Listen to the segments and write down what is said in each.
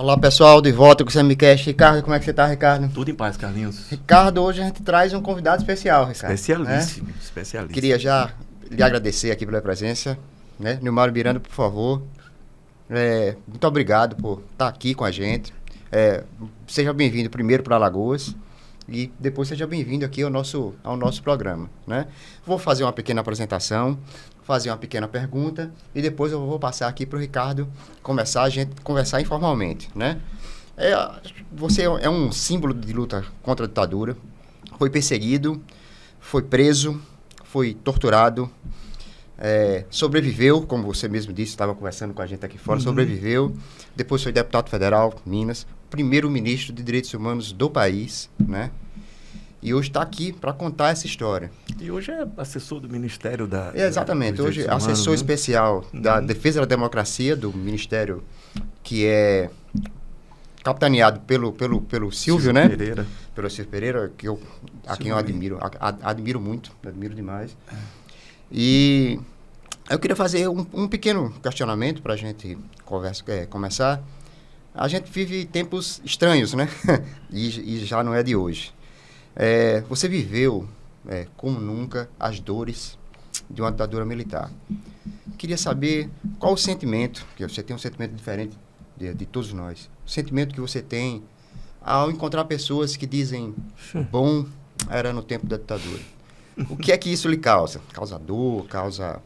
Olá pessoal, de volta com o Semicast. Ricardo, como é que você tá, Ricardo? Tudo em paz, Carlinhos. Ricardo, hoje a gente traz um convidado especial, Ricardo. Especialíssimo, né? especialíssimo. Queria já lhe agradecer aqui pela presença, né? Nilmário Miranda, por favor. Muito obrigado por estar aqui com a gente. Seja bem-vindo primeiro para Alagoas e depois seja bem-vindo aqui ao nosso programa, né? Vou fazer uma pequena apresentação, fazer uma pequena pergunta e depois eu vou passar aqui para o Ricardo começar a gente conversar informalmente, né? Você é um símbolo de luta contra a ditadura, foi perseguido, foi preso, foi torturado, sobreviveu, como você mesmo disse, estava conversando com a gente aqui fora, sobreviveu, depois foi deputado federal, Minas, primeiro-ministro de Direitos Humanos do país, né? E hoje está aqui para contar essa história. E hoje é assessor do Ministério da... Exatamente, hoje é assessor especial da Defesa da Democracia do Ministério, que é capitaneado pelo Silvio, né? Pereira. Pelo Silvio Pereira, a quem eu admiro muito, admiro demais. E eu queria fazer um pequeno questionamento para a gente começar. A gente vive tempos estranhos, né? e já não é de hoje. Você viveu, como nunca, as dores de uma ditadura militar. Queria saber qual o sentimento, porque você tem um sentimento diferente de todos nós, o sentimento que você tem ao encontrar pessoas que dizem, bom, era no tempo da ditadura. O que é que isso lhe causa? Causa dor, causa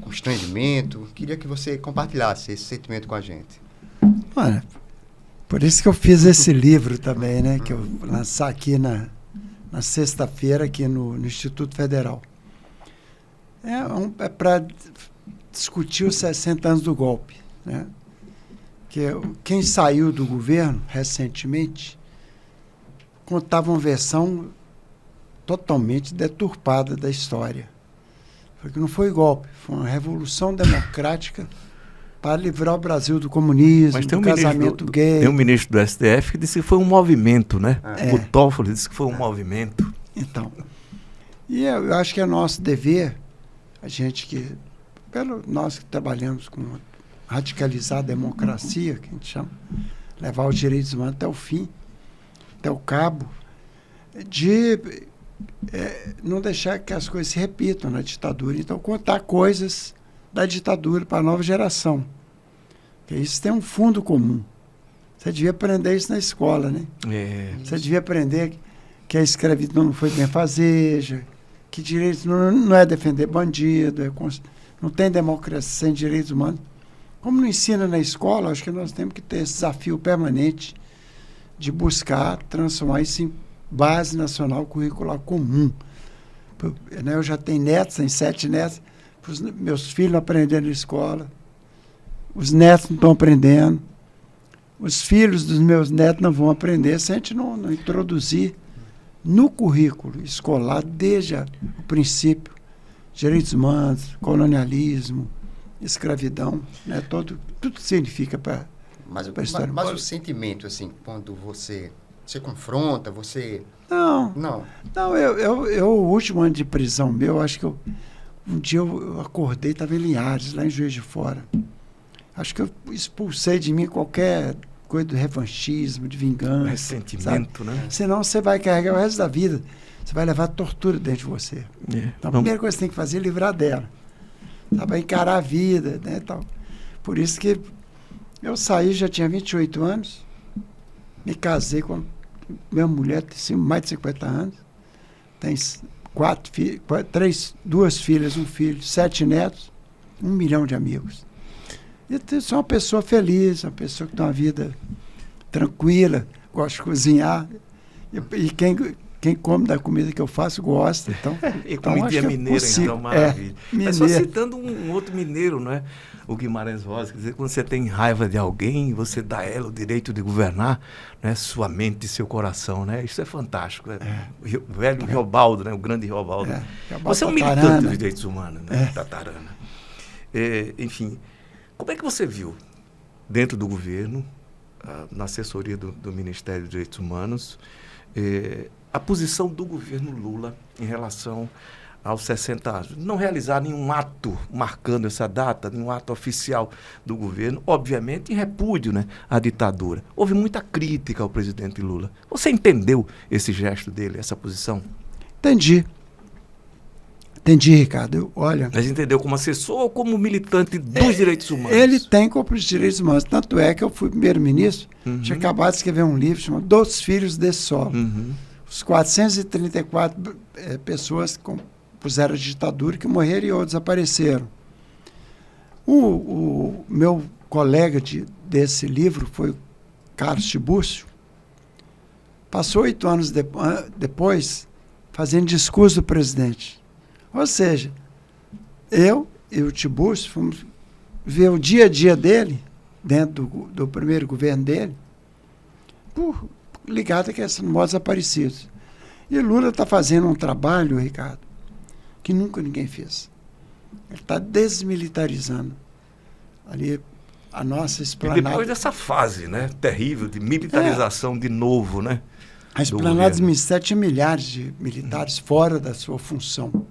constrangimento? Queria que você compartilhasse esse sentimento com a gente. Olha, por isso que eu fiz esse livro também, né? Que eu lançar aqui na sexta-feira, aqui no Instituto Federal. É para discutir os 60 anos do golpe, né? Que quem saiu do governo recentemente contava uma versão totalmente deturpada da história. Porque não foi golpe, foi uma revolução democrática para livrar o Brasil do comunismo, do casamento gay. Tem um ministro do STF que disse que foi um movimento, né? O Toffoli disse que foi um movimento. Então, e eu acho que é nosso dever, nós que trabalhamos com radicalizar a democracia, que a gente chama, levar os direitos humanos até o fim, até o cabo, de não deixar que as coisas se repitam na ditadura. Então, contar coisas da ditadura para a nova geração. Porque isso tem um fundo comum. Você devia aprender isso na escola, né? Você devia aprender que a escravidão não foi benfazeja, que direitos não é defender bandido, não tem democracia sem direitos humanos. Como não ensina na escola, acho que nós temos que ter esse desafio permanente de buscar transformar isso em base nacional curricular comum. Eu já tenho netos, tenho 7 netos, os meus filhos não aprenderam na escola, os netos não estão aprendendo, os filhos dos meus netos não vão aprender se a gente não introduzir no currículo escolar, desde o princípio, direitos humanos, colonialismo, escravidão, né? Tudo significa para a história. Mas o sentimento, assim, quando você confronta, você... Não, o último ano de prisão meu, acho que um dia eu acordei, estava em Linhares, lá em Juiz de Fora. Acho que eu expulsei de mim qualquer coisa do revanchismo, de vingança. Ressentimento, sabe? né? Senão você vai carregar o resto da vida. Você vai levar tortura dentro de você. Então, a primeira coisa que você tem que fazer é livrar dela. Sabe? Encarar a vida, né? Tal. Por isso que eu saí, já tinha 28 anos, me casei com minha mulher, tem mais de 50 anos, tem 2 filhas, 1 filho, 7 netos, 1 milhão de amigos. E sou uma pessoa feliz, uma pessoa que tem uma vida tranquila, gosta de cozinhar. E quem come da comida que eu faço gosta. Então, e comida mineira, então, maravilha. Mas só citando um outro mineiro, não é? O Guimarães Rosa, quer dizer, quando você tem raiva de alguém, você dá a ela o direito de governar, né? Sua mente e seu coração, né? Isso é fantástico. Né? O velho Riobaldo, né? O grande Riobaldo. Você é um militante dos direitos humanos, né? Tatarana. Enfim, como é que você viu, dentro do governo, na assessoria do Ministério dos Direitos Humanos, a posição do governo Lula em relação aos 60 anos, não realizar nenhum ato marcando essa data, nenhum ato oficial do governo, obviamente em repúdio, né, à ditadura. Houve muita crítica ao presidente Lula. Você entendeu esse gesto dele, essa posição? Entendi, Ricardo. Olha, mas entendeu como assessor ou como militante dos direitos humanos? Ele tem como os direitos humanos. Tanto é que eu fui primeiro-ministro, tinha acabado de escrever um livro chamado Dos Filhos desse Solo. Os 434 pessoas que compuseram a ditadura, que morreram e outros desapareceram. O meu colega desse livro foi o Carlos Tibúrcio. Passou 8 anos depois fazendo discurso do presidente. Ou seja, eu e o Tibúrcio fomos ver o dia a dia dele, dentro do primeiro governo dele, ligado a questão de modos desaparecidos. E Lula está fazendo um trabalho, Ricardo, que nunca ninguém fez. Ele está desmilitarizando ali a nossa esplanada. E depois dessa fase, né, terrível de militarização de novo, né? A esplanada dos ministérios tinha milhares de militares fora da sua função.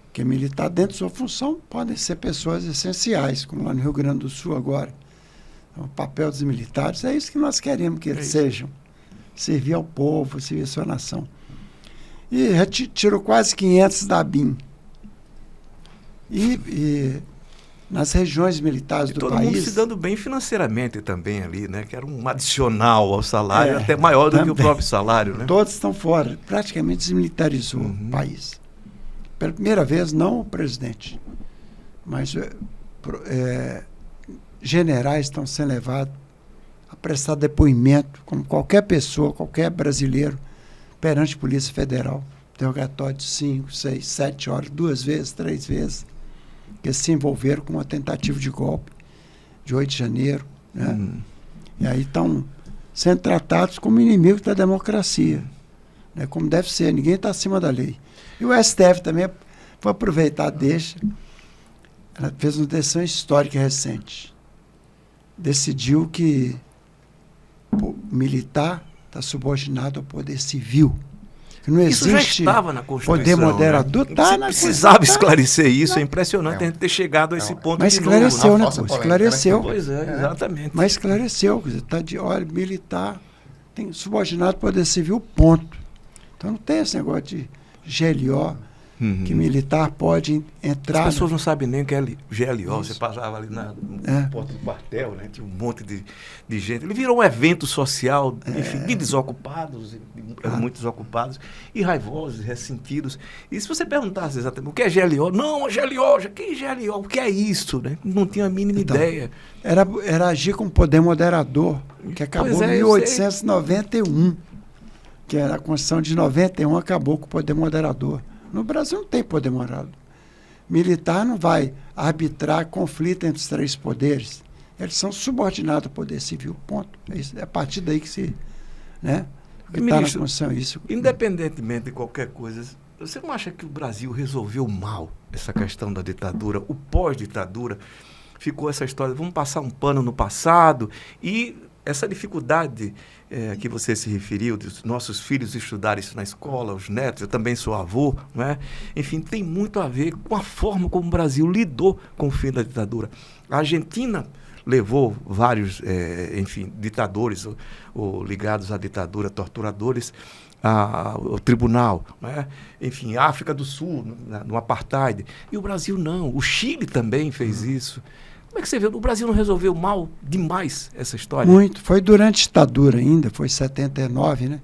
Porque militar dentro da sua função podem ser pessoas essenciais, como lá no Rio Grande do Sul agora. O papel dos militares é isso que nós queremos que eles sejam. Servir ao povo, servir a sua nação. E tirou quase 500 da ABIN. E nas regiões militares do todo país... mundo se dando bem financeiramente também ali, né? Que era um adicional ao salário, até maior do que o próprio salário, né? Todos estão fora. Praticamente desmilitarizou o país. Pela primeira vez, não o presidente, mas generais estão sendo levados a prestar depoimento, como qualquer pessoa, qualquer brasileiro, perante a Polícia Federal. Interrogatório de 5, 6, 7 horas, 2 vezes, 3 vezes, que se envolveram com uma tentativa de golpe de 8 de janeiro. Né? E aí estão sendo tratados como inimigos da democracia, né? Como deve ser, ninguém está acima da lei. E o STF também foi aproveitar deixa. Ela fez uma decisão histórica recente. Decidiu que o militar está subordinado ao poder civil. Que não existe. Isso já estava na Constituição. Poder moderador está na precisava esclarecer isso. É impressionante a gente ter chegado a esse ponto. Mas esclareceu, né? Esclareceu. Pois é, exatamente. Mas esclareceu. Está de olha, militar tem subordinado ao poder civil, ponto. Então não tem esse negócio de GLO, que militar pode entrar... As pessoas não sabem nem o que é GLO. Você passava ali na porta do quartel, né? Tinha um monte de gente. Ele virou um evento social, enfim, de desocupados, muito desocupados, e raivosos, ressentidos. E se você perguntasse exatamente o que é GLO, não, GLO, que GLO? O que é isso? Né? Não tinha a mínima ideia. Era agir com poder moderador, que acabou em 1891. Que era a Constituição de 91, acabou com o poder moderador. No Brasil não tem poder moderador. Militar não vai arbitrar conflito entre os 3 poderes. Eles são subordinados ao poder civil, ponto. É a partir daí que se... Né? Está na Constituição isso. Independentemente de qualquer coisa, você não acha que o Brasil resolveu mal essa questão da ditadura, o pós-ditadura? Ficou essa história, vamos passar um pano no passado e... Essa dificuldade que você se referiu, dos nossos filhos estudarem isso na escola, os netos, eu também sou avô, né? Enfim, tem muito a ver com a forma como o Brasil lidou com o fim da ditadura. A Argentina levou vários, ditadores ou ligados à ditadura, torturadores, ao tribunal, né? Enfim, a África do Sul, no apartheid. E o Brasil não. O Chile também fez isso. Como é que você vê? O Brasil não resolveu mal demais essa história? Muito. Foi durante a ditadura ainda, foi 79, né?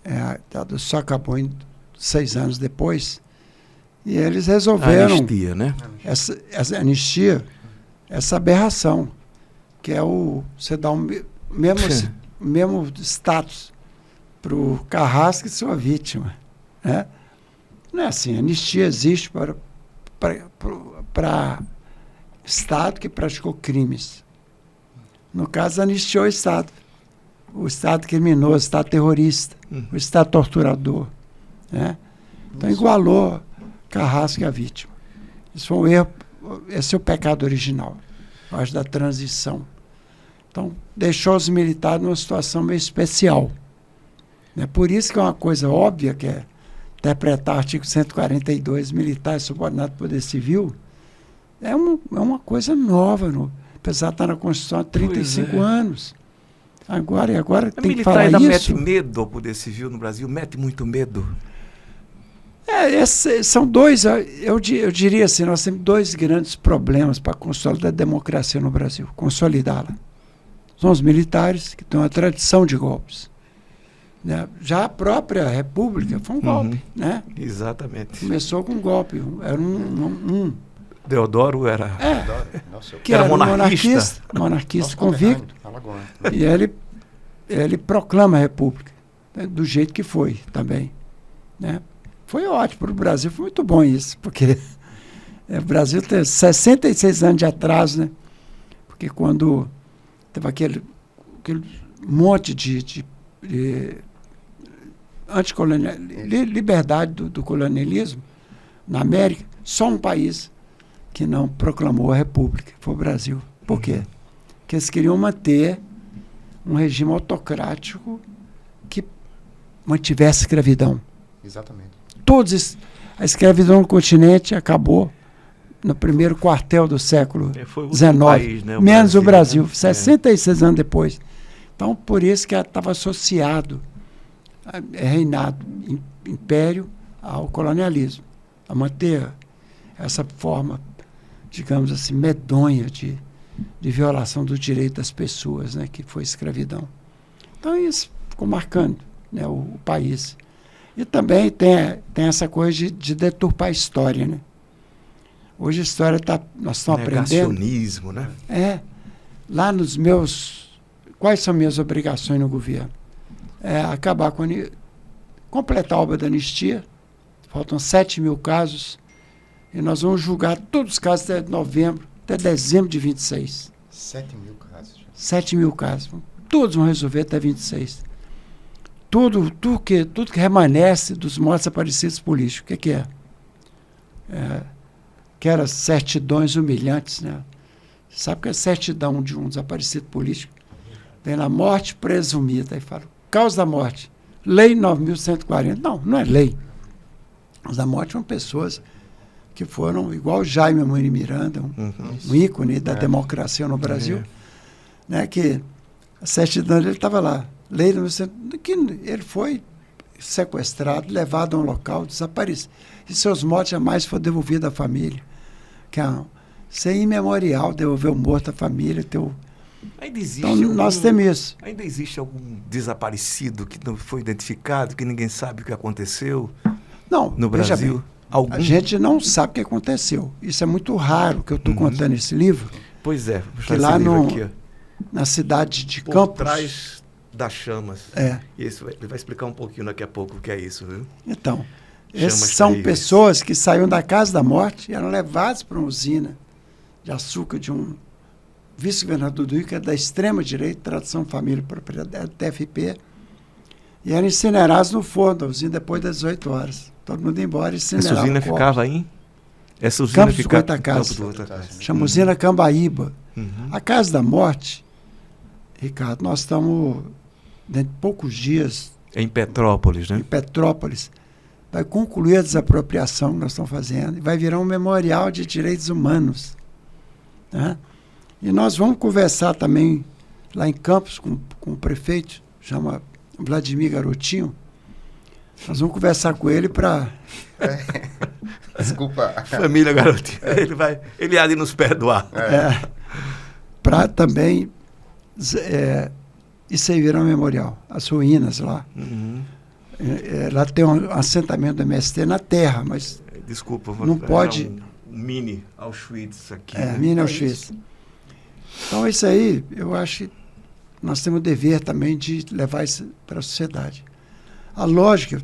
A ditadura só acabou 6 anos depois. E eles resolveram... A anistia, né? Essa anistia, essa aberração, que é você dá o mesmo status para o carrasco e sua vítima. Né? Não é assim. A anistia existe para Estado que praticou crimes. No caso, anistiou o Estado. O Estado criminoso, o Estado terrorista, o Estado torturador. Né? Então, igualou carrasco e a vítima. Isso foi um erro. Esse é o pecado original, acho, da transição. Então, deixou os militares numa situação meio especial. Né? Por isso que é uma coisa óbvia, que é interpretar o artigo 142, militar subordinado ao poder civil, é uma coisa nova, apesar de estar na Constituição há 35 anos. Agora tem que falar ainda isso. Mete medo ao poder civil no Brasil? Mete muito medo? São dois, eu diria assim, nós temos dois grandes problemas para consolidar a democracia no Brasil, consolidá-la. São os militares, que têm uma tradição de golpes. Né? Já a própria República foi um golpe. Né? Exatamente. Começou com um golpe. Era Deodoro era... que era monarquista convicto. E ele proclama a República, né? Do jeito que foi também. Né? Foi ótimo para o Brasil, foi muito bom isso, porque o Brasil tem 66 anos de atraso, né? Porque quando teve aquele monte de liberdade do colonialismo na América, só um país que não proclamou a República, foi o Brasil. Por quê? Porque eles queriam manter um regime autocrático que mantivesse a escravidão. Exatamente. A escravidão no continente acabou no primeiro quartel do século XIX, né? menos o Brasil, 66 anos depois. Então, por isso que estava associado reinado, império, ao colonialismo, a manter essa forma, digamos assim, medonha de violação do direito das pessoas, né, que foi a escravidão. Então, isso ficou marcando, né, o país. E também tem essa coisa de deturpar a história, né? Hoje a história nós estamos aprendendo... Negacionismo, né? Lá quais são minhas obrigações no governo? Acabar completar a obra da anistia, faltam 7 mil casos, e nós vamos julgar todos os casos até novembro, até dezembro de 26. 7 mil casos. 7 mil casos. Todos vão resolver até 26. Tudo que remanesce dos mortos desaparecidos políticos. O que é? Que eram certidões humilhantes, né? Sabe que é certidão de um desaparecido político? Vem lá, morte presumida. Aí fala, causa da morte. Lei 9.140. Não é lei. Causa da morte são pessoas que foram, igual Jaime Amorim Miranda, um ícone da democracia no Brasil, né? Que a certidão dele estava lá. Lei 9.140, que ele foi sequestrado, levado a um local, desaparecido. E seus mortos jamais foram devolvidos à família. Que isso é imemorial, devolver o morto à família. Ainda existe então, nós temos isso. Ainda existe algum desaparecido que não foi identificado, que ninguém sabe o que aconteceu no Brasil? Bem, a gente não sabe o que aconteceu. Isso é muito raro que eu estou contando esse livro. Pois é. Que lá na cidade de Campos... Por trás das chamas. Ele vai explicar um pouquinho daqui a pouco o que é isso, viu? Então, essas são pessoas que saíram da casa da morte e eram levadas para uma usina de açúcar de um vice-governador do Rio, que é da extrema-direita, Tradição, Família e Propriedade, TFP, e eram incinerados no forno da usina depois das 18 horas. Todo mundo ia embora e incinerava. Essa usina ficava aí? Essa usina Campos do Goitacazes. Chama usina Cambaíba. A Casa da Morte, Ricardo, nós estamos, dentro de poucos dias... Em Petrópolis, né? Em Petrópolis. Vai concluir a desapropriação que nós estamos fazendo e vai virar um memorial de direitos humanos. Né? E nós vamos conversar também lá em Campos com o prefeito, chama Vladimir Garotinho. Nós vamos conversar com ele para... Desculpa. Família Garotinho. Ele há de nos perdoar. Para também... isso aí virá um memorial. As ruínas lá. Lá tem um assentamento do MST na terra, mas... Desculpa, não pode... Um mini Auschwitz aqui. Mini Auschwitz. Então, isso aí, eu acho que nós temos o dever também de levar isso para a sociedade. A lógica,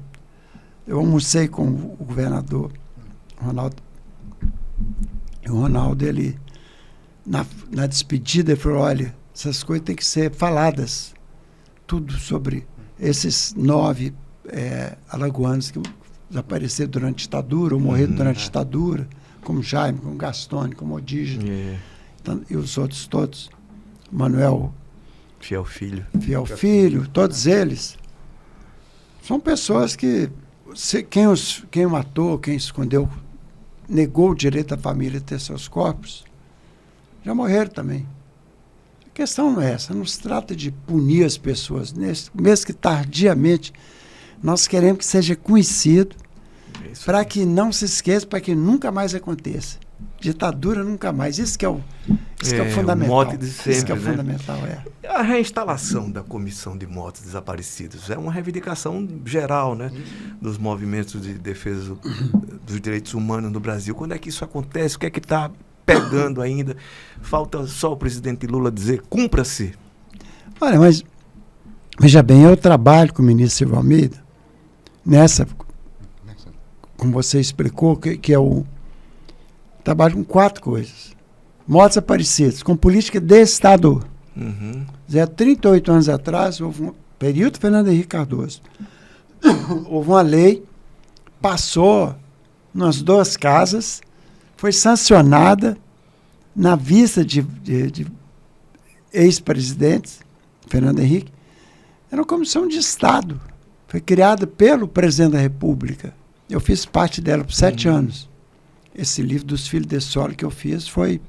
eu almocei com o governador Ronaldo, e o Ronaldo, ele, na despedida, ele falou, olha, essas coisas têm que ser faladas, tudo sobre esses 9 alagoanos que desapareceram durante a ditadura, ou morreram durante a ditadura, como Jaime, como Gastone, como Odígio, e os outros todos, Manuel Fiel Filho, todos eles são pessoas que quem o matou, quem escondeu, negou o direito da família de ter seus corpos, já morreram também. A questão não é essa, não se trata de punir as pessoas, mesmo que tardiamente, nós queremos que seja conhecido, para que não se esqueça, para que nunca mais aconteça. Ditadura nunca mais. Isso que é o fundamental. Mote de sempre, isso que é o né? fundamental, A reinstalação da Comissão de Mortos Desaparecidos é uma reivindicação geral, né, dos movimentos de defesa dos direitos humanos no Brasil. Quando é que isso acontece? O que é que está pegando ainda? Falta só o presidente Lula dizer, cumpra-se. Olha, mas veja bem, eu trabalho com o ministro Silvio Almeida nessa, como você explicou, que é o trabalho com 4 coisas. Mortos desaparecidos, com política de Estado. Há 38 anos atrás, houve um período Fernando Henrique Cardoso. Houve uma lei, passou nas 2 casas, foi sancionada na vista de ex-presidentes, Fernando Henrique. Era uma comissão de Estado. Foi criada pelo presidente da República. Eu fiz parte dela por 7 anos. Esse livro dos Filhos de Solo que eu fiz foi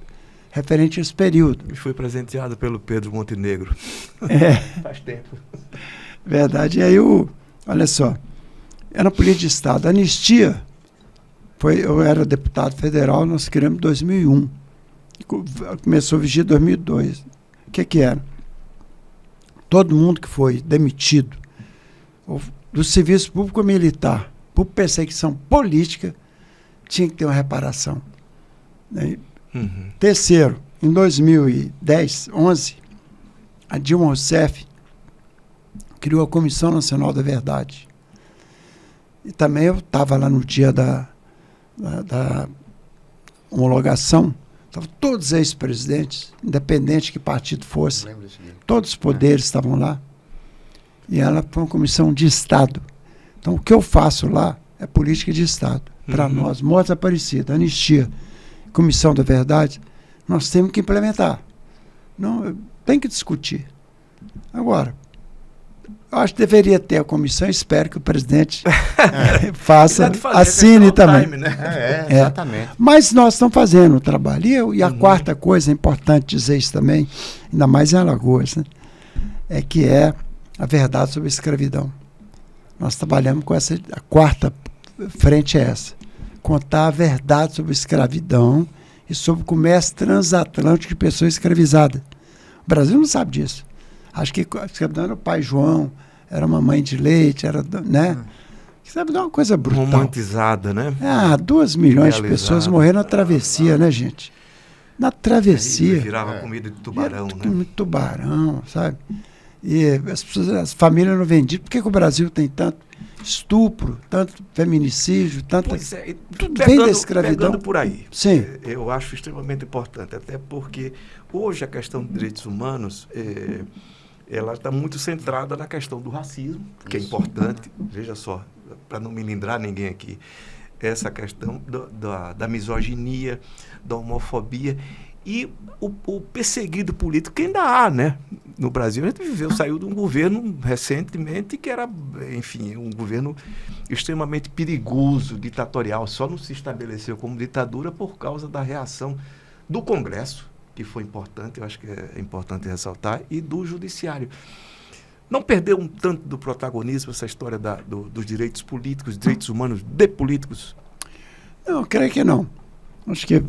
referente a esse período. E foi presenteado pelo Pedro Montenegro. Faz tempo. Verdade. E aí, olha só, era política de Estado. A anistia, eu era deputado federal, nós criamos em 2001. Começou a vigir em 2002. O que era? Todo mundo que foi demitido do serviço público militar por perseguição política tinha que ter uma reparação. Terceiro, em 2010, 11, a Dilma Rousseff criou a Comissão Nacional da Verdade. E também eu estava lá no dia da homologação, estavam todos os ex-presidentes, independente de que partido fosse, todos os poderes estavam lá. E ela foi uma comissão de Estado. Então, o que eu faço lá é política de Estado. Para nós, mortos desaparecidos, anistia, Comissão da Verdade, nós temos que implementar. Não, tem que discutir. Agora, eu acho que deveria ter a comissão, espero que o presidente faça, assine também. Time, né? Exatamente. Mas nós estamos fazendo o trabalho. E a quarta coisa, é importante dizer isso também, ainda mais em Alagoas, né? É a verdade sobre a escravidão. Nós trabalhamos com essa, a quarta frente é essa. Contar a verdade sobre a escravidão e sobre o comércio transatlântico de pessoas escravizadas. O Brasil não sabe disso. Acho que a escravidão era o pai João, era uma mãe de leite, era, né? Escravidão é uma coisa brutal. Romantizada, né? 2 milhões de pessoas morreram na travessia, né, gente? Na travessia. Virava comida de tubarão, né? Comida de tubarão, sabe? E as famílias não vendiam. Por que o Brasil tem tanto estupro, tanto feminicídio, tudo vem da escravidão. Pegando por aí. Sim. Eu acho extremamente importante, até porque hoje a questão de direitos humanos ela está muito centrada na questão do racismo, que é importante, veja só, para não melindrar ninguém aqui, essa questão da misoginia, da homofobia e o perseguido político, que ainda há, né? No Brasil, a gente saiu de um governo recentemente que era, enfim, um governo extremamente perigoso, ditatorial. Só não se estabeleceu como ditadura por causa da reação do Congresso, que foi importante, eu acho que é importante ressaltar, e do Judiciário. Não perdeu um tanto do protagonismo essa história dos direitos políticos, direitos humanos de políticos? Não, eu creio que não. Acho que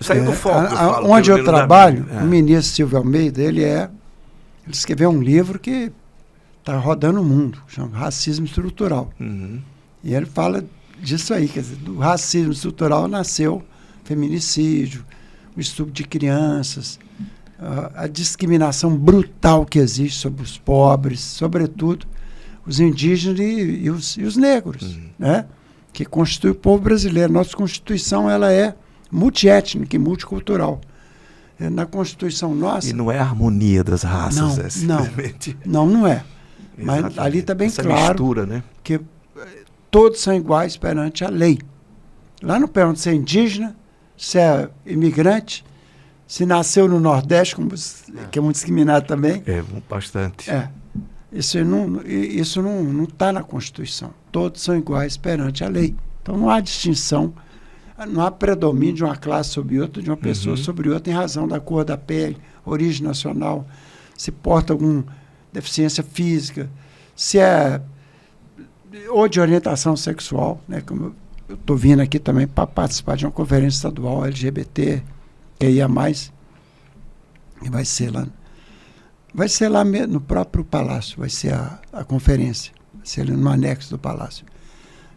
saiu do foco. Onde eu trabalho, o ministro Silvio Almeida, ele escreveu um livro que está rodando o mundo, chama Racismo Estrutural. E ele fala disso aí, quer dizer, do racismo estrutural nasceu feminicídio, o estupro de crianças, a discriminação brutal que existe sobre os pobres, sobretudo os indígenas e os negros, né? Que constitui o povo brasileiro. Nossa Constituição ela é multiétnica e multicultural. Na Constituição nossa... E não é a harmonia das raças, simplesmente... Não é. Mas ali está bem claro mistura, né? Que todos são iguais perante a lei. Lá não pergunta se é indígena, se é imigrante, se nasceu no Nordeste, que é muito discriminado também. Bastante. Isso não está na Constituição. Todos são iguais perante a lei. Então não há distinção, não há predomínio de uma classe sobre outra, de uma pessoa sobre outra, em razão da cor da pele, origem nacional, se porta alguma deficiência física, se é ou de orientação sexual, né, como eu estou vindo aqui também para participar de uma conferência estadual LGBT, que ia mais, e vai ser lá no próprio palácio, vai ser a conferência, vai ser ali no anexo do palácio.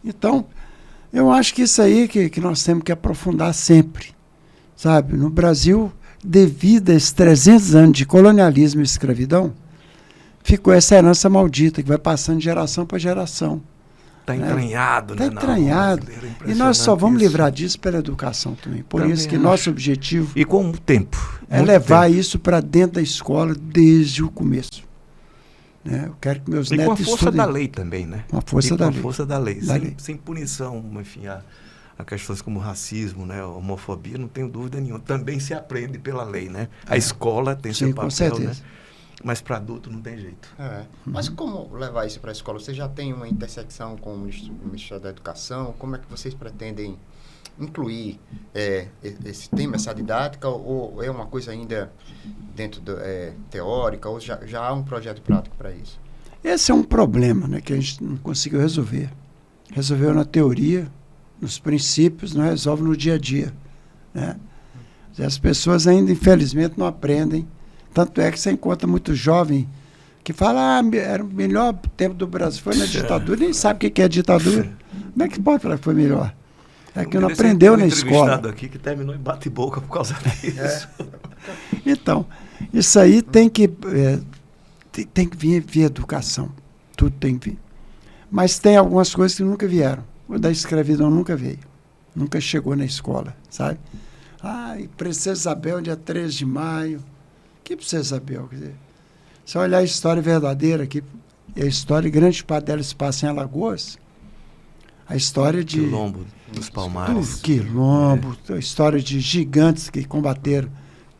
Então, eu acho que isso aí que nós temos que aprofundar sempre, sabe? No Brasil, devido a esses 300 anos de colonialismo e escravidão, ficou essa herança maldita que vai passando de geração para geração. Está entranhado, né? Está entranhado. E nós só vamos livrar disso pela educação também. Por isso que nosso objetivo e com o tempo é levar isso para dentro da escola desde o começo. Né? Eu quero que meus netos estudem. E com a força da lei também, né? Com a força da lei. Com a força da lei. Sem punição, enfim, a questões como racismo, né? Homofobia, não tenho dúvida nenhuma. Também se aprende pela lei, né? A escola tem seu papel, com certeza. Né? Mas para adulto não tem jeito. Mas como levar isso para a escola? Você já tem uma intersecção com o Ministério da Educação? Como é que vocês pretendem incluir esse tema, essa didática? Ou é uma coisa ainda dentro teórica? Ou já há um projeto prático para isso? Esse é um problema, né, que a gente não conseguiu resolver. Resolveu na teoria, nos princípios, não resolve no dia a dia. Né? As pessoas ainda, infelizmente, não aprendem. Tanto é que você encontra muito jovem que fala, era o melhor tempo do Brasil, foi na ditadura, nem sabe o que é ditadura. Como é que pode falar que foi melhor? É que não aprendeu na escola. Aqui que terminou em bate-boca por causa disso. Então, isso aí tem que vir via educação. Tudo tem que vir. Mas tem algumas coisas que nunca vieram. O da escravidão nunca veio. Nunca chegou na escola, sabe? E Princesa Isabel, dia 13 de maio. Que Princesa Isabel? Quer dizer, se olhar a história verdadeira, que a história, grande parte dela se passa em Alagoas, a história de... Quilombo dos Palmares. Quilombo, a história de gigantes que combateram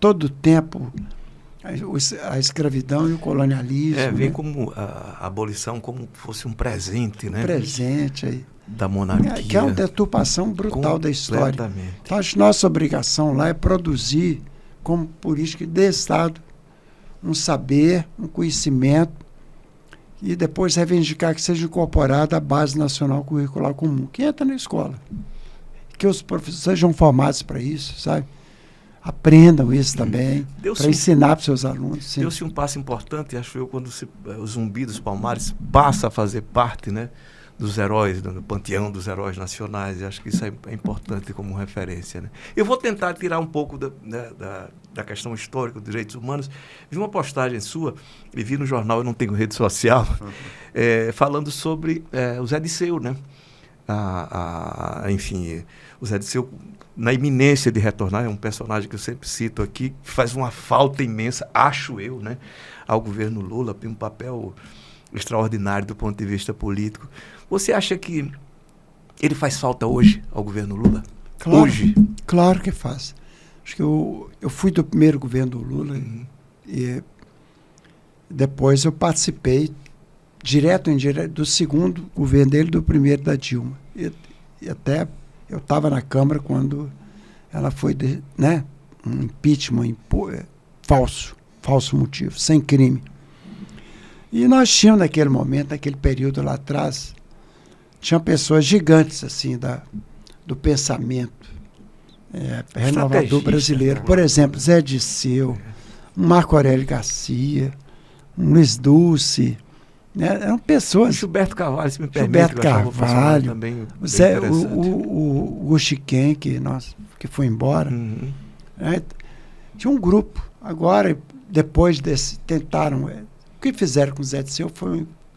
todo o tempo a escravidão e o colonialismo. Vem como a abolição como fosse um presente, né? Presente aí. Da monarquia. Que é uma deturpação brutal da história. Então, acho que nossa obrigação lá é produzir, como política de Estado, um saber, um conhecimento, e depois reivindicar que seja incorporada a Base Nacional Curricular Comum, que entra na escola. Que os professores sejam formados para isso, sabe? Aprendam isso também, para ensinar para os seus alunos. Deu-se um passo importante, acho eu, quando o Zumbi dos Palmares passa a fazer parte, né, dos heróis, do panteão dos heróis nacionais, e acho que isso é importante como referência. Né? Eu vou tentar tirar um pouco da questão histórica dos direitos humanos. Vi uma postagem sua, e vi no jornal, eu não tenho rede social, falando sobre o Zé Disseu, né? Enfim, o Zé Disseu, na iminência de retornar, é um personagem que eu sempre cito aqui, que faz uma falta imensa, acho eu, né, ao governo Lula, tem um papel extraordinário do ponto de vista político. Você acha que ele faz falta hoje ao governo Lula? Claro, hoje? Claro que faz. Acho que eu fui do primeiro governo do Lula e depois eu participei direto ou indireto do segundo governo dele, do primeiro da Dilma. E até eu estava na Câmara quando ela foi, um impeachment falso motivo, sem crime. E nós tínhamos naquele momento, naquele período lá atrás, tinha pessoas gigantes assim do pensamento renovador brasileiro. Por exemplo, Zé Disseu, um Marco Aurélio Garcia, um Luiz Dulce, né? Eram pessoas... Gilberto Carvalho, se me permite. Gilberto Carvalho, também o Guxiquem, que foi embora. Tinha um grupo. Agora, depois desse, tentaram... O que fizeram com o Zé Disseu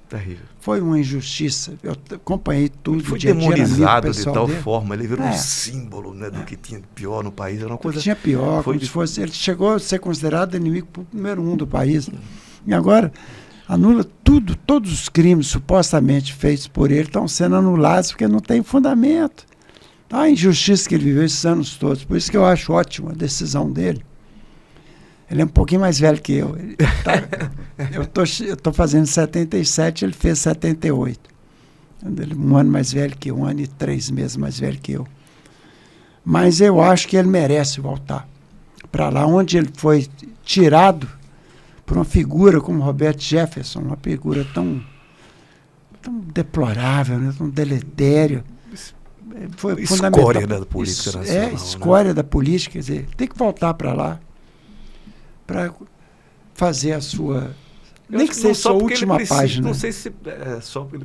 terrível. Foi uma injustiça. Eu acompanhei tudo. Foi demonizado de tal forma. Ele virou um símbolo, né, do que tinha de pior no país. Era uma coisa... tinha pior. Ele chegou a ser considerado inimigo número 1 do país. E agora... anula tudo, todos os crimes supostamente feitos por ele estão sendo anulados porque não tem fundamento. Então, a injustiça que ele viveu esses anos todos, por isso que eu acho ótima a decisão dele. Ele é um pouquinho mais velho que eu. Eu tô fazendo 77, ele fez 78. Ele é um ano mais velho que eu, 1 ano e 3 meses mais velho que eu. Mas eu acho que ele merece voltar para lá, onde ele foi tirado por uma figura como Roberto Jefferson, uma figura tão deplorável, né? Tão deletério. Foi escória da política nacional. Escória, né? Da política, quer dizer, tem que voltar para lá para fazer a sua... Nem que seja sua última página. Não sei se só porque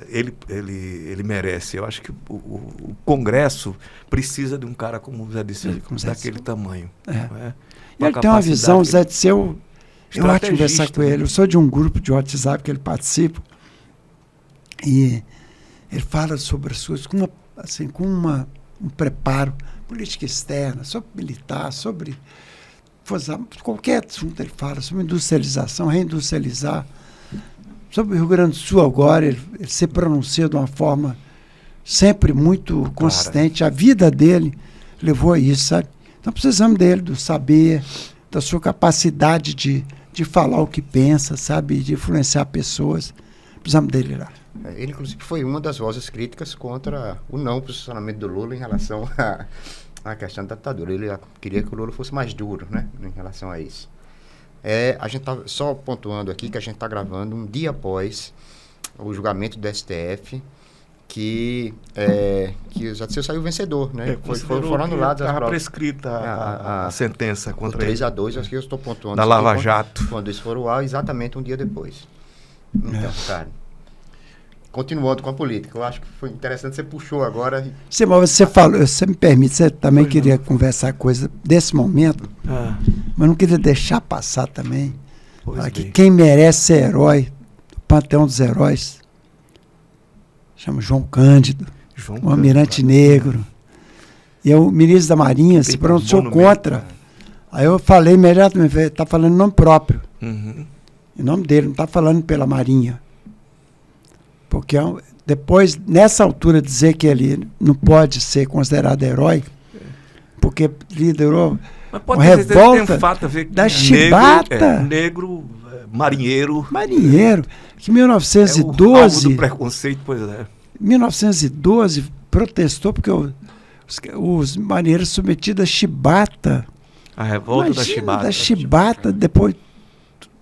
ele merece. Eu acho que o Congresso precisa de um cara, como o Zé Disseu, daquele tamanho. É. Ele tem uma visão, o Zé Disseu, eu acho conversar com ele. Eu sou de um grupo de WhatsApp que ele participa e ele fala sobre as coisas com um preparo, política externa, sobre militar, sobre... qualquer assunto ele fala, sobre industrialização, reindustrializar. Sobre o Rio Grande do Sul agora, ele se pronuncia de uma forma sempre muito consistente. A vida dele levou a isso, sabe? Então precisamos dele, do saber, da sua capacidade de falar o que pensa, sabe? De influenciar pessoas. Precisamos dele lá. Ele, inclusive, foi uma das vozes críticas contra o não posicionamento do Lula em relação a questão da ditadura. Ele queria que o Lula fosse mais duro, né, em relação a isso. A gente está só pontuando aqui que a gente está gravando um dia após o julgamento do STF, que o Zé Disseu saiu vencedor, né? Foram anuladas as provas. Estava prescrita a sentença contra ele. 3-2, acho que eu estou pontuando. Da Lava Jato. Quando isso for ao ar, exatamente um dia depois. Então, cara... Continuando com a política, eu acho que foi interessante, você puxou agora. Sim, mas você falou, você me permite, você também queria conversar coisa desse momento, mas não queria deixar passar também. Que quem merece ser herói, do Panteão dos Heróis, chama João Cândido, um almirante negro. E o ministro da Marinha se pronunciou contra. Aí eu falei imediatamente, está falando em nome próprio. Em nome dele, não está falando pela Marinha. Porque depois, nessa altura, dizer que ele não pode ser considerado herói, porque liderou uma revolta da chibata. Negro, marinheiro. Marinheiro, que em 1912... alvo do preconceito, pois é. Em 1912, protestou porque os marinheiros submetidos à chibata. A revolta da chibata. Da chibata, depois,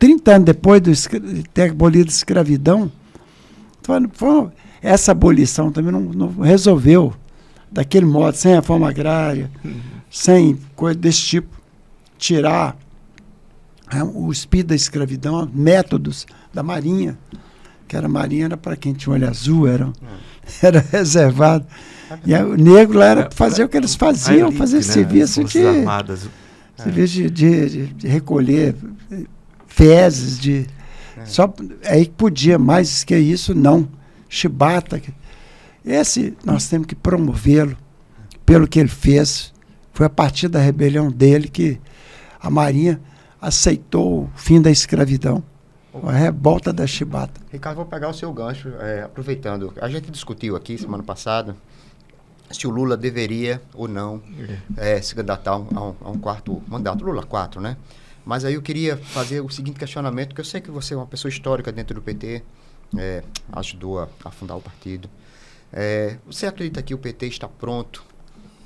30 anos depois de ter abolido a escravidão. Essa abolição também não resolveu daquele modo, sem reforma agrária, sem coisa desse tipo, tirar o espírito da escravidão, métodos da Marinha, que a Marinha era para quem tinha olho azul, era reservado. E o negro lá era fazer o que eles faziam, elite, fazer serviço de recolher fezes, só aí podia, mais que isso, não. Chibata. Esse nós temos que promovê-lo pelo que ele fez. Foi a partir da rebelião dele que a Marinha aceitou o fim da escravidão. A revolta da chibata. Ricardo, vou pegar o seu gancho, aproveitando. A gente discutiu aqui semana passada se o Lula deveria ou não se candidatar a um quarto mandato. Lula 4, né? Mas aí eu queria fazer o seguinte questionamento, que eu sei que você é uma pessoa histórica dentro do PT, ajudou a fundar o partido. Você acredita que o PT está pronto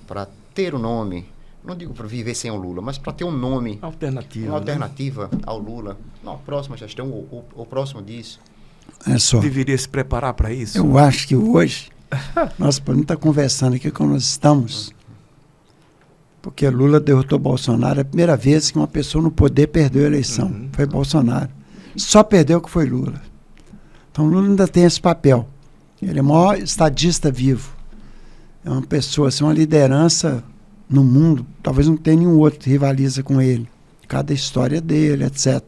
para ter um nome, não digo para viver sem o Lula, mas para ter um nome, uma alternativa ao Lula, na próxima gestão ou próximo disso? Deveria se preparar para isso? Eu acho que hoje, nós podemos estar conversando aqui como nós estamos, porque Lula derrotou Bolsonaro, é a primeira vez que uma pessoa no poder perdeu a eleição. Foi Bolsonaro. Só perdeu que foi Lula. Então Lula ainda tem esse papel. Ele é o maior estadista vivo. É uma pessoa, assim, uma liderança no mundo, talvez não tenha nenhum outro que rivaliza com ele. Cada história dele, etc.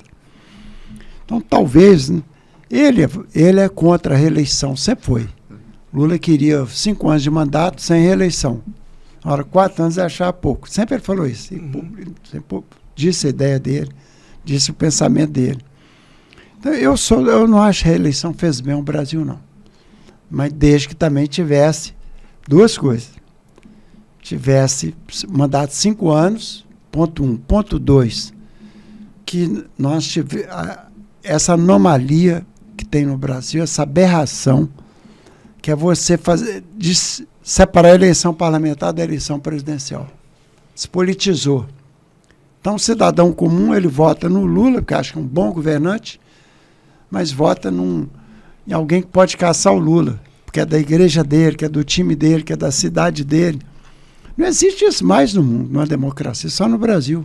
Então talvez, né, ele é contra a reeleição, sempre foi. Lula queria 5 anos de mandato sem reeleição. Agora, 4 anos ele achava pouco. Sempre ele falou isso. Sempre disse a ideia dele, disse o pensamento dele. Então, eu não acho que a reeleição fez bem ao Brasil, não. Mas desde que também tivesse duas coisas. Tivesse mandato 5 anos, ponto 1. Ponto 2, que nós tivemos essa anomalia que tem no Brasil, essa aberração, que é você separar a eleição parlamentar da eleição presidencial. Se politizou. Então, o cidadão comum, ele vota no Lula, porque acha que é um bom governante, mas vota em alguém que pode caçar o Lula, porque é da igreja dele, que é do time dele, que é da cidade dele. Não existe isso mais no mundo, numa democracia, só no Brasil.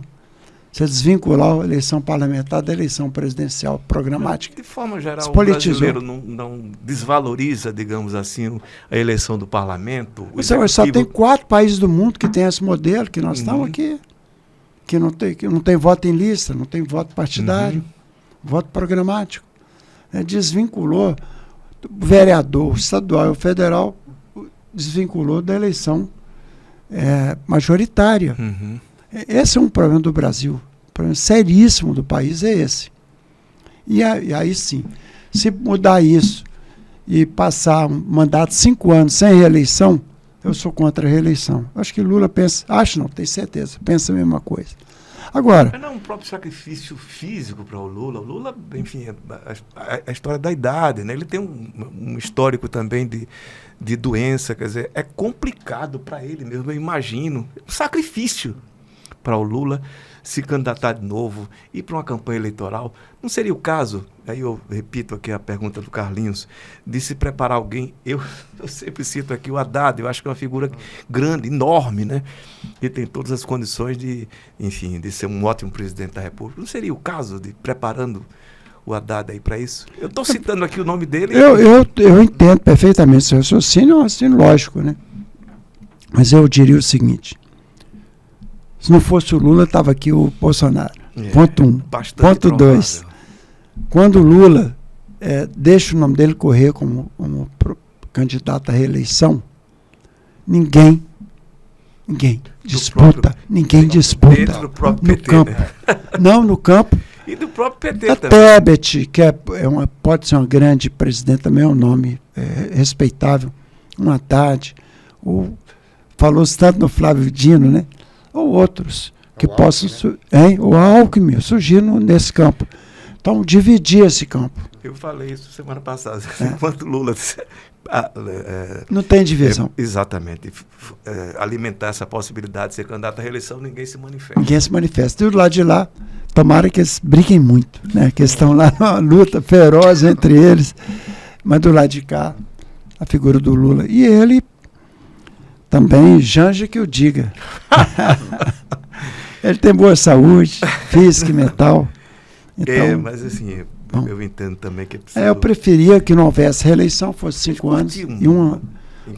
Você desvincular a eleição parlamentar da eleição presidencial programática. De forma geral, o brasileiro não desvaloriza, digamos assim, a eleição do parlamento? Só tem 4 países do mundo que tem esse modelo, que nós estamos aqui, que não tem voto em lista, não tem voto partidário, voto programático. Desvinculou o vereador, o estadual e o federal, desvinculou da eleição majoritária. Esse é um problema do Brasil. O problema seríssimo do país é esse. E aí sim, se mudar isso e passar um mandato de 5 anos sem reeleição, eu sou contra a reeleição. Acho que Lula pensa, tenho certeza, pensa a mesma coisa. Agora... Mas não é um próprio sacrifício físico para o Lula. O Lula, enfim, a história da idade, né? Ele tem um histórico também de doença, quer dizer, é complicado para ele mesmo, eu imagino. Um sacrifício para o Lula se candidatar de novo, ir para uma campanha eleitoral. Não seria o caso, aí eu repito aqui a pergunta do Carlinhos, de se preparar alguém, eu sempre cito aqui o Haddad, eu acho que é uma figura grande, enorme, né? E tem todas as condições de ser um ótimo presidente da República. Não seria o caso de preparando o Haddad aí para isso? Eu estou citando aqui o nome dele. Eu entendo perfeitamente seu raciocínio, é um raciocínio lógico, né? Mas eu diria o seguinte: se não fosse o Lula, estava aqui o Bolsonaro. Ponto 1. Ponto 2. Quando o Lula deixa o nome dele correr como candidato à reeleição, ninguém disputa. Ninguém disputa. Dentro do próprio no PT, campo. Né? Não, no campo. E do próprio PT a também. Tebet, que pode ser uma grande presidente, também é um nome respeitável. Um Haddad. Falou-se tanto no Flávio Dino, né? Ou outros que possam o Alckmin surgir nesse campo. Então, dividir esse campo. Eu falei isso semana passada, enquanto Lula não tem divisão. Exatamente. Alimentar essa possibilidade de ser candidato à reeleição, ninguém se manifesta. Ninguém se manifesta. E do lado de lá, tomara que eles briguem muito, né? Que estão lá numa luta feroz entre eles. Mas do lado de cá, a figura do Lula. E ele também, Janja que o diga. Ele tem boa saúde, física e mental. Então, mas assim, eu entendo também que é preciso... eu preferia que não houvesse reeleição, fosse 5 anos, e um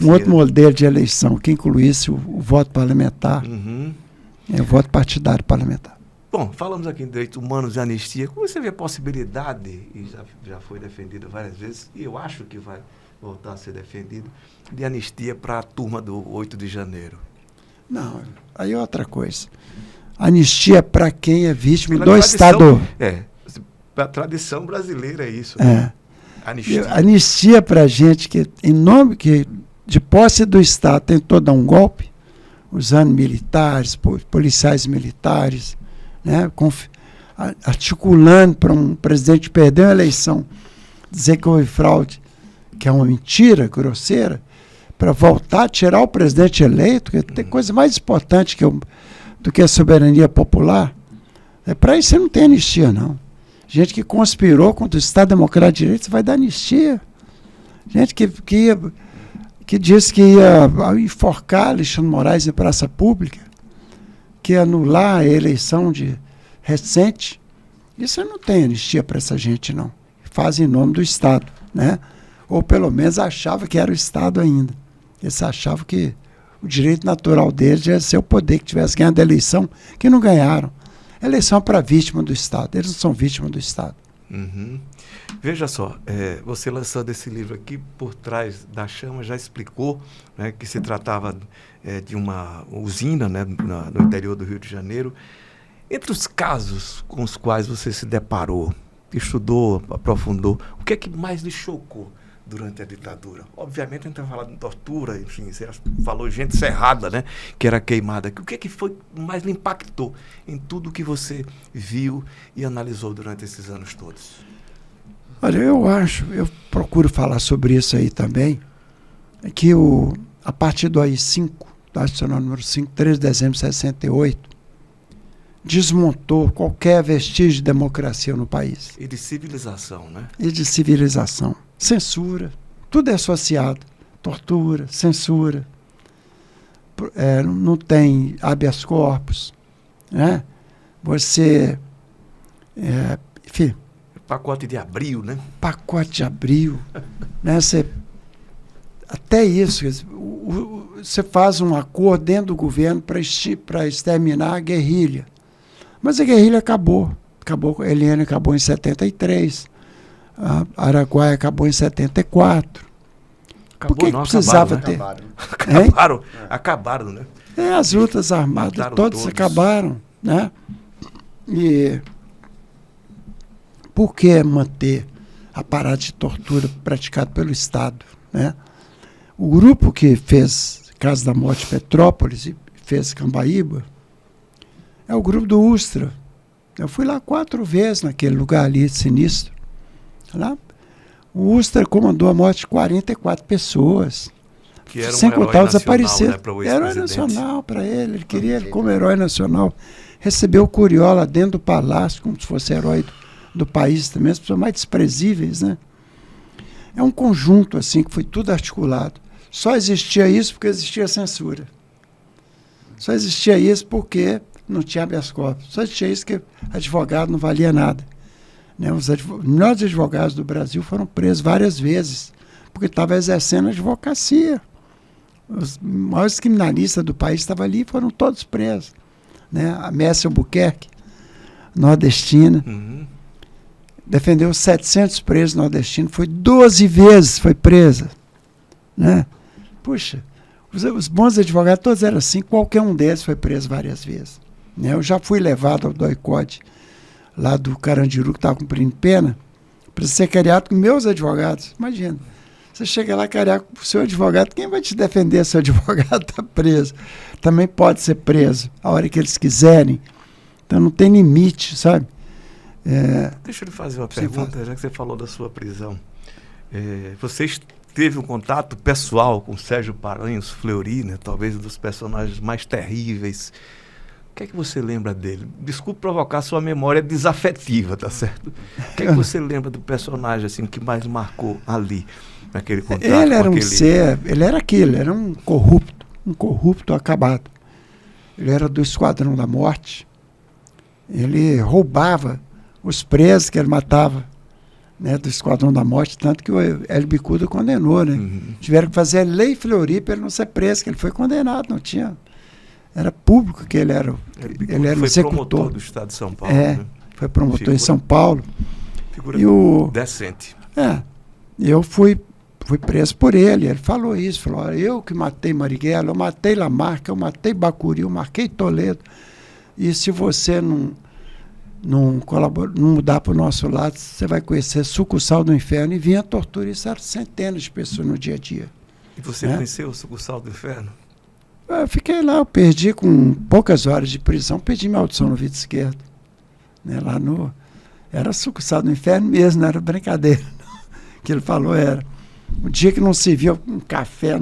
outro modelo de eleição que incluísse o voto parlamentar, o voto partidário parlamentar. Bom, falamos aqui em direitos humanos e anistia. Como você vê a possibilidade, e já foi defendida várias vezes, e eu acho que vai voltar a ser defendido, de anistia para a turma do 8 de janeiro? Não, aí é outra coisa. Anistia para quem é vítima do Estado. A tradição brasileira é isso. Anistia para gente que, em nome de posse do Estado, tentou dar um golpe, usando militares, policiais militares, né, articulando para um presidente que perdeu a eleição, dizer que houve fraude, que é uma mentira grosseira, para voltar a tirar o presidente eleito, que tem coisa mais importante do que a soberania popular. Para isso você não tem anistia, não. Gente que conspirou contra o Estado Democrático de Direito, você vai dar anistia. Gente que disse que ia enforcar Alexandre Moraes em praça pública, que ia anular a eleição recente. Isso não tem anistia para essa gente, não. Faz em nome do Estado, né? Ou pelo menos achava que era o Estado ainda. Eles achavam que o direito natural deles ia ser o poder que tivesse ganhado a eleição, que não ganharam. Eleição para vítima do Estado. Eles não são vítima do Estado. Veja só, você lançando esse livro aqui, Por Trás da Chama, já explicou, né, que se tratava de uma usina, né, no interior do Rio de Janeiro. Entre os casos com os quais você se deparou, estudou, aprofundou, o que é que mais lhe chocou durante a ditadura? Obviamente a gente está falando de tortura, enfim, você falou gente cerrada, né, que era queimada. O que foi mais lhe impactou em tudo que você viu e analisou durante esses anos todos? Olha, eu procuro falar sobre isso aí também, que a partir do AI-5, do Adicional número 5, 3 de dezembro de 68, desmontou qualquer vestígio de democracia no país. E de civilização, né? E de civilização. Censura, tudo é associado. Tortura, censura. Não tem habeas corpus, né? Você... enfim... Pacote de Abril, né? Pacote de Abril. Né? Até isso. Você faz um acordo dentro do governo para exterminar a guerrilha. Mas a guerrilha acabou. A Helena acabou em 73. A Araguaia acabou em 74. Acabou, por que precisava ter? Acabaram, né? As lutas armadas, todas acabaram. Né? E por que manter a parada de tortura praticada pelo Estado? Né? O grupo que fez Casa da Morte Petrópolis e fez Cambaíba é o grupo do Ustra. Eu fui lá 4 vezes naquele lugar ali sinistro. Lá. O Ustra comandou a morte de 44 pessoas. Que era sem contar os desaparecidos. Né, herói nacional para ele. Ele queria ele como herói nacional. Recebeu o Curiola dentro do palácio, como se fosse herói do país também, as pessoas mais desprezíveis, né? É um conjunto assim que foi tudo articulado. Só existia isso porque existia censura. Só existia isso porque não tinha habeas corpus. Só existia isso porque advogado não valia nada. Né? Os melhores advogados do Brasil foram presos várias vezes porque estavam exercendo a advocacia. Os maiores criminalistas do país estavam ali e foram todos presos. Né? A Messi Albuquerque, nordestina, defendeu 700 presos nordestinos, foi 12 vezes foi presa. Né? Puxa, os bons advogados todos eram assim, qualquer um deles foi preso várias vezes. Né? Eu já fui levado ao DOI-CODE, lá do Carandiru, que estava cumprindo pena, para ser cariado com meus advogados. Imagina, você chega lá cariar com o seu advogado, quem vai te defender? Seu advogado está preso. Também pode ser preso a hora que eles quiserem. Então não tem limite, sabe? Deixa eu lhe fazer uma pergunta, já que você falou da sua prisão. Você teve um contato pessoal com Sérgio Paranhos Fleury, né? Talvez um dos personagens mais terríveis. O que é que você lembra dele? Desculpe provocar sua memória desafetiva, tá certo? O que é que você lembra do personagem assim, que mais marcou ali, naquele contato? Ele era ele era um corrupto acabado. Ele era do Esquadrão da Morte. Ele roubava os presos que ele matava, né, do Esquadrão da Morte, tanto que o Hélio Bicuda condenou, né? Tiveram que fazer a lei Fleury para ele não ser preso, que ele foi condenado, não tinha... Era público que ele era o executor. Promotor do Estado de São Paulo. Né? Foi promotor em São Paulo. Figura decente. Eu fui preso por ele. Ele falou isso, falou, eu que matei Marighella, eu matei Lamarca, eu matei Bacuri, eu marquei Toledo. E se você não mudar para o nosso lado, você vai conhecer sucursal do inferno. E vinha a tortura, isso eram centenas de pessoas no dia a dia. E você conheceu o sucursal do inferno? Eu fiquei lá, eu perdi com poucas horas de prisão, perdi minha audição no ouvido esquerdo. Né, lá era sucursal do inferno mesmo, não era brincadeira. O que ele falou era, o dia que não se via um café,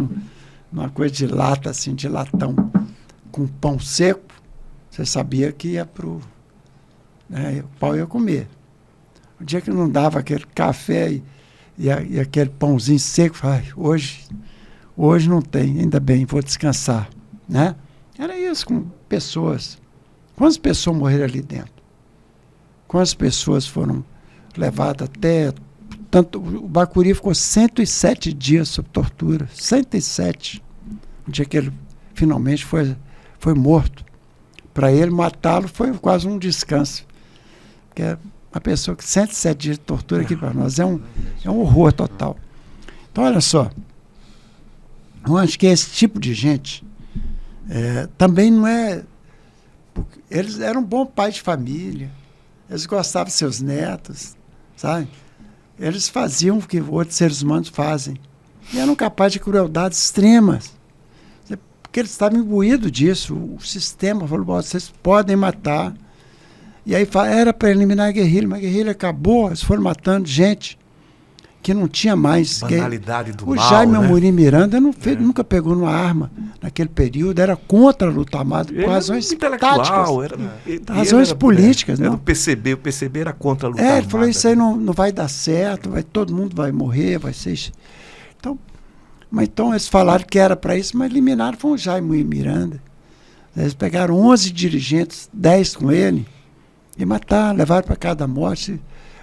numa coisa de lata, assim, de latão, com pão seco, você sabia que ia pro... Né, o pau ia comer. O dia que não dava aquele café e aquele pãozinho seco, hoje não tem, ainda bem, vou descansar. Né? Era isso com pessoas. Quantas pessoas morreram ali dentro? Quantas pessoas foram levadas até... Tanto, o Bacuri ficou 107 dias sob tortura. 107. O dia que ele finalmente foi morto. Para ele, matá-lo foi quase um descanso. Porque é uma pessoa que 107 dias de tortura aqui para nós é um horror total. Então, olha só. Eu acho que esse tipo de gente também não é... Eles eram um bom pai de família, eles gostavam dos seus netos, sabe? eles faziam o que outros seres humanos fazem. E eram capazes de crueldades extremas. Porque eles estavam imbuídos disso. O sistema falou, vocês podem matar. E aí era para eliminar a guerrilha, mas a guerrilha acabou, eles foram matando gente que não tinha mais. Banalidade do mal, o Jaime né? Amorim Miranda nunca pegou numa arma naquele período, era contra a luta armada, por razões táticas. Razões políticas. Era não. do PCB, o PCB era contra a luta armada. Ele falou, isso aí não vai dar certo, todo mundo vai morrer, vai ser... Então eles falaram que era para isso, mas eliminaram foi o Jaime Miranda. Eles pegaram 11 dirigentes, 10 com ele, e mataram, levaram para cada morte,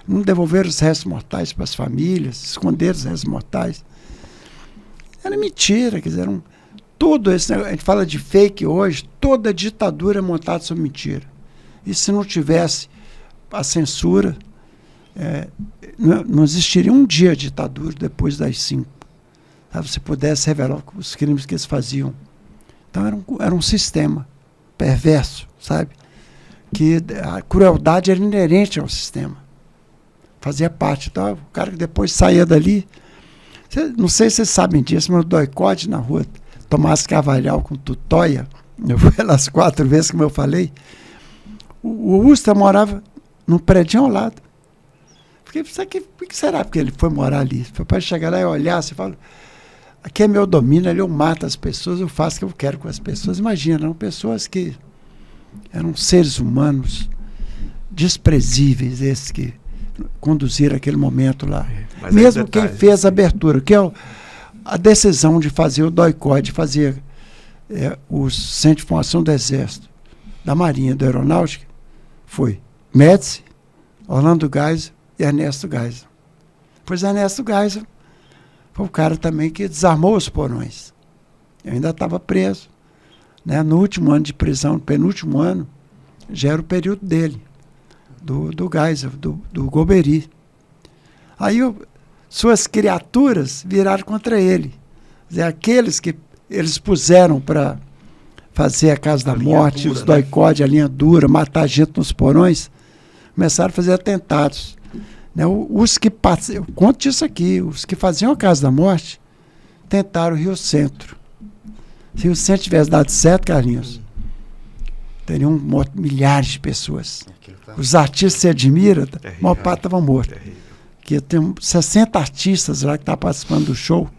não devolveram os restos mortais para as famílias, esconderam os restos mortais. Era mentira, quer dizer, tudo esse negócio, a gente fala de fake hoje, toda ditadura é montada sobre mentira. E se não tivesse a censura, não existiria um dia de ditadura depois das 5. Se pudesse revelar os crimes que eles faziam. Então era um sistema perverso, sabe? Que a crueldade era inerente ao sistema. Fazia parte. Então, o cara que depois saía dali... não sei se vocês sabem disso, mas o doicode na rua Tomás Carvalhal com Tutóia, eu fui lá as 4 vezes, como eu falei, o Ustra morava num prédio ao lado. Porque, por que será que ele foi morar ali? Foi para chegar lá e olhar, você fala... Aqui é meu domínio, ali eu mato as pessoas, eu faço o que eu quero com as pessoas. Imagina, eram pessoas que eram seres humanos desprezíveis, esses que conduziram aquele momento lá. Mas mesmo quem fez a abertura, que é a decisão de fazer o DOI-CODE, de fazer o Centro de Formação do Exército, da Marinha, da Aeronáutica, foi Médici, Orlando Geisel e Ernesto Geisel. Pois Ernesto Geisel foi o cara também que desarmou os porões. Eu ainda estava preso. Né? No último ano de prisão, no penúltimo ano, já era o período dele, do Geisel, do Golbery. Aí suas criaturas viraram contra ele. Quer dizer, aqueles que eles puseram para fazer a Casa da Morte, dura, os DOI-CODE, a linha dura, matar gente nos porões, começaram a fazer atentados. Né? Os que eu conto isso aqui, os que faziam a Casa da Morte tentaram o Rio Centro. Se o Centro tivesse dado certo, Carlinhos, teriam morto milhares de pessoas. Os artistas que você admira, a maior parte estavam mortos. Que tem 60 artistas lá que estavam participando do show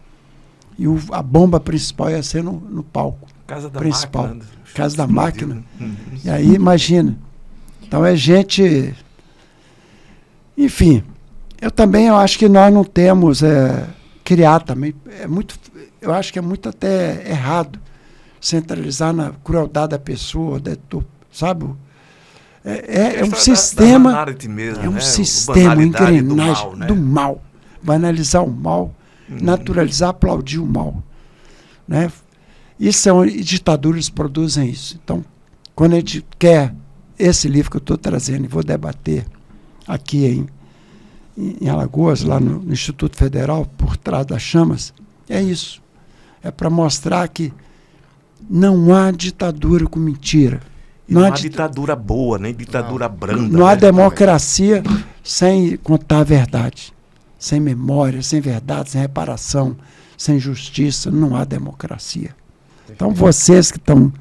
e a bomba principal ia ser no palco. Casa da principal. Máquina. Casa da Máquina. E aí, imagina. Então é gente... Enfim, eu acho que nós não temos criar também, eu acho que é muito até errado centralizar na crueldade da pessoa, sabe? É um sistema, mesmo, é um né? sistema, engrenagem né? do mal, banalizar o mal, naturalizar, aplaudir o mal, né? Ditaduras produzem isso. Então, quando a gente quer esse livro que eu estou trazendo e vou debater aqui em Alagoas, lá no Instituto Federal, por trás das chamas, é isso. É para mostrar que não há ditadura com mentira. Não há ditadura boa, nem ditadura branda. Não há democracia sem contar a verdade. Sem memória, sem verdade, sem reparação, sem justiça, não há democracia. Então vocês que estão...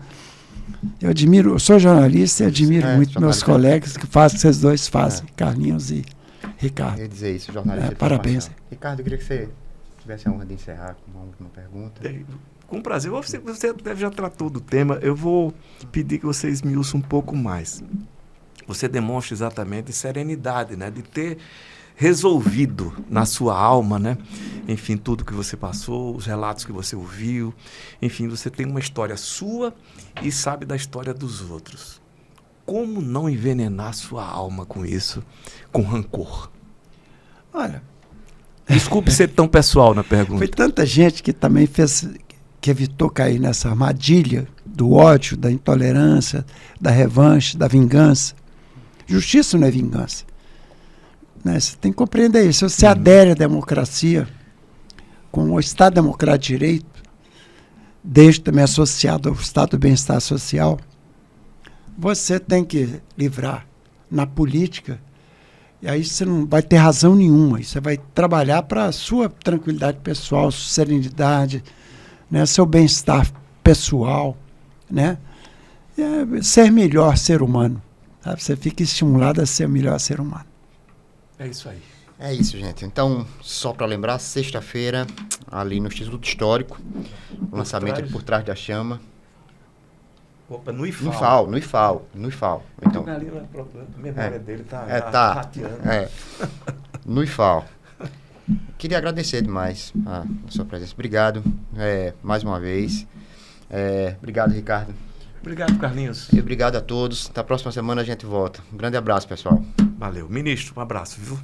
eu sou jornalista e admiro muito meus colegas que fazem o que vocês dois fazem, Carlinhos e Ricardo. Eu ia dizer isso, jornalista. Parabéns. Ricardo, eu queria que você tivesse a honra de encerrar com uma última pergunta. Com prazer. Você já tratou do tema, eu vou pedir que você esmiuça um pouco mais. Você demonstra exatamente serenidade, né? De ter resolvido na sua alma, né? Enfim, tudo que você passou, os relatos que você ouviu. Enfim, você tem uma história sua e sabe da história dos outros. Como não envenenar sua alma com isso, com rancor? Olha... Desculpe ser tão pessoal na pergunta. Foi tanta gente que também que evitou cair nessa armadilha do ódio, da intolerância, da revanche, da vingança. Justiça não é vingança. Né? Você tem que compreender isso. Se você adere à democracia, com o Estado Democrático de Direito, desde também associado ao Estado do Bem-Estar Social, você tem que livrar na política E aí você não vai ter razão nenhuma. Você vai trabalhar para a sua tranquilidade pessoal, sua serenidade, né? Seu bem-estar pessoal, né? Ser melhor ser humano. Sabe? Você fica estimulado a ser o melhor ser humano. É isso aí. É isso, gente. Então, só para lembrar, sexta-feira, ali no Instituto Histórico, o lançamento Por Trás da Chama. Opa, no IFAL. No IFAL. Então, a memória dele tá rateando. No IFAL. Queria agradecer demais a sua presença. Obrigado, mais uma vez. Obrigado, Ricardo. Obrigado, Carlinhos. E obrigado a todos. Na próxima semana a gente volta. Um grande abraço, pessoal. Valeu. Ministro, um abraço, viu?